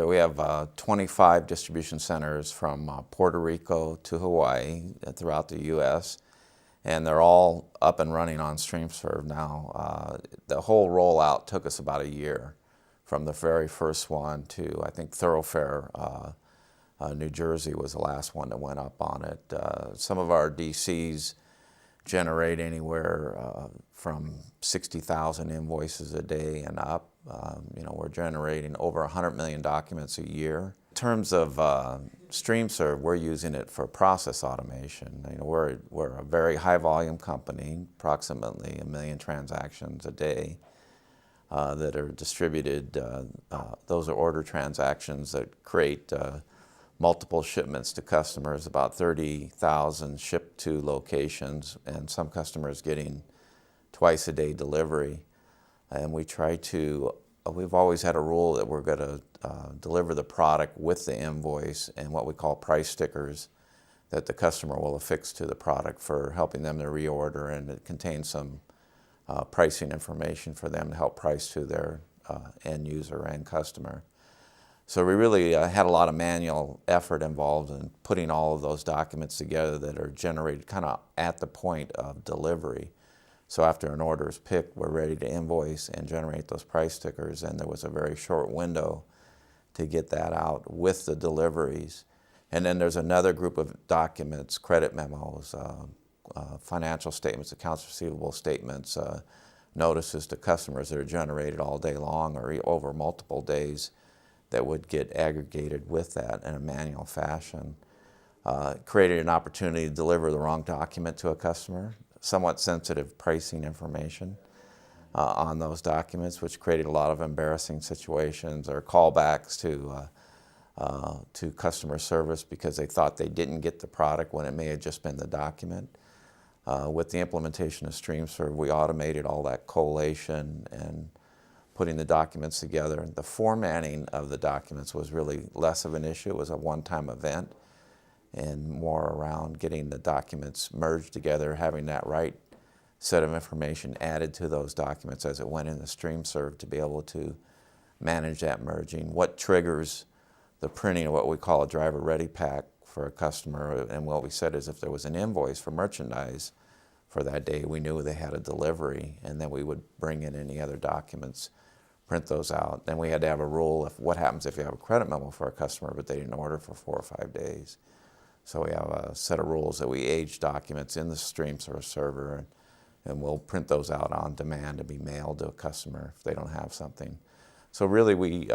We have 25 distribution centers from Puerto Rico to Hawaii throughout the US, and they're all up and running on StreamServe now. The whole rollout took us about a year, from the very first one to, I think, Thoroughfare, New Jersey was the last one that went up on it. Some of our DCs generate anywhere from 60,000 invoices a day and up. We're generating over 100 million documents a year. In terms of StreamServe, we're using it for process automation. We're a very high volume company, approximately 1 million transactions a day that are distributed. Those are order transactions that create multiple shipments to customers, about 30,000 shipped to locations, and some customers getting twice a day delivery. And we've always had a rule that we're going to deliver the product with the invoice and what we call price stickers that the customer will affix to the product for helping them to reorder, and it contains some pricing information for them to help price to their end user and customer. So we really had a lot of manual effort involved in putting all of those documents together that are generated kind of at the point of delivery. So after an order is picked, we're ready to invoice and generate those price stickers, and there was a very short window to get that out with the deliveries. And then there's another group of documents, credit memos, financial statements, accounts receivable statements, notices to customers that are generated all day long or over multiple days that would get aggregated with that in a manual fashion. Created an opportunity to deliver the wrong document to a customer, somewhat sensitive pricing information on those documents, which created a lot of embarrassing situations or callbacks to customer service because they thought they didn't get the product when it may have just been the document. With the implementation of StreamServe, we automated all that collation and putting the documents together. The formatting of the documents was really less of an issue. It was a one-time event, and more around getting the documents merged together, having that right set of information added to those documents as it went in the StreamServe to be able to manage that merging. What triggers the printing of what we call a driver ready pack for a customer, and what we said is if there was an invoice for merchandise for that day, we knew they had a delivery, and then we would bring in any other documents, print those out. Then we had to have a rule of what happens if you have a credit memo for a customer but they didn't order for 4 or 5 days. So we have a set of rules that we age documents in the StreamServe server, and we'll print those out on demand to be mailed to a customer if they don't have something. So really we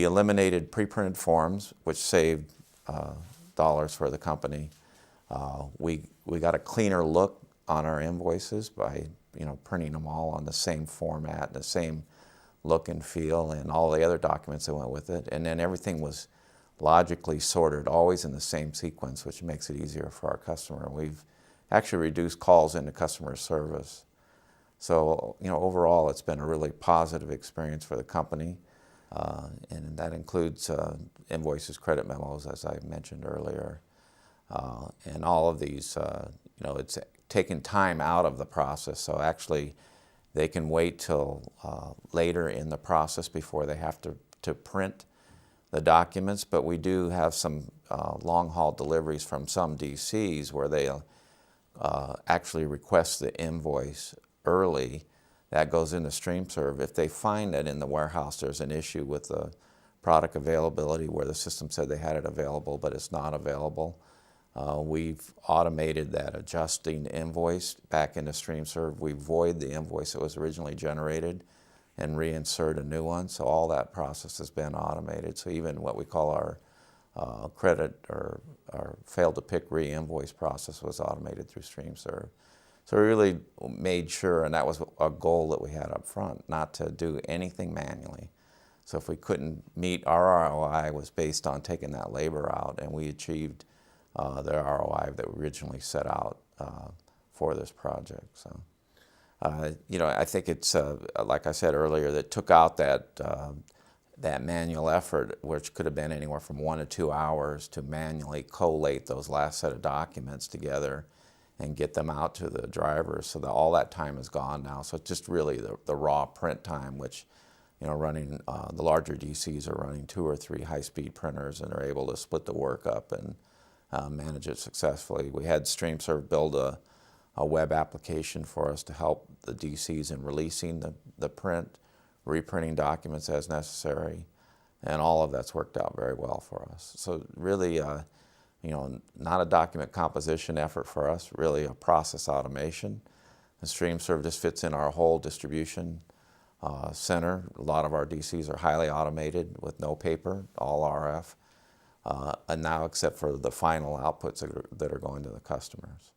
eliminated pre-printed forms, which saved dollars for the company. We got a cleaner look on our invoices by printing them all on the same format, the same look and feel, and all the other documents that went with it. And then everything was logically sorted, always in the same sequence, which makes it easier for our customer. We've actually reduced calls into customer service. So, overall, it's been a really positive experience for the company, and that includes invoices, credit memos, as I mentioned earlier, and all of these. It's taken time out of the process. So actually, they can wait till later in the process before they have to print the documents, but we do have some long-haul deliveries from some DCs where they actually request the invoice early. That goes into StreamServe. If they find that in the warehouse there's an issue with the product availability where the system said they had it available but it's not available, we've automated that adjusting invoice back into StreamServe. We void the invoice that was originally generated and reinsert a new one. So all that process has been automated. So even what we call our credit or our failed to pick re-invoice process was automated through StreamServe. So we really made sure, and that was a goal that we had up front, not to do anything manually. So if we couldn't meet our ROI, was based on taking that labor out, and we achieved the ROI that we originally set out for this project. So. I think it's, like I said earlier, that took out that manual effort, which could have been anywhere from 1 to 2 hours to manually collate those last set of documents together and get them out to the drivers. So that all that time is gone now. So it's just really the raw print time, which running, the larger DCs are running 2 or 3 high-speed printers, and are able to split the work up and manage it successfully. We had StreamServe build a web application for us to help the DCs in releasing the print, reprinting documents as necessary, and all of that's worked out very well for us. So really, not a document composition effort for us, really a process automation. And StreamServe just fits in our whole distribution center. A lot of our DCs are highly automated with no paper, all RF, and now except for the final outputs that are going to the customers.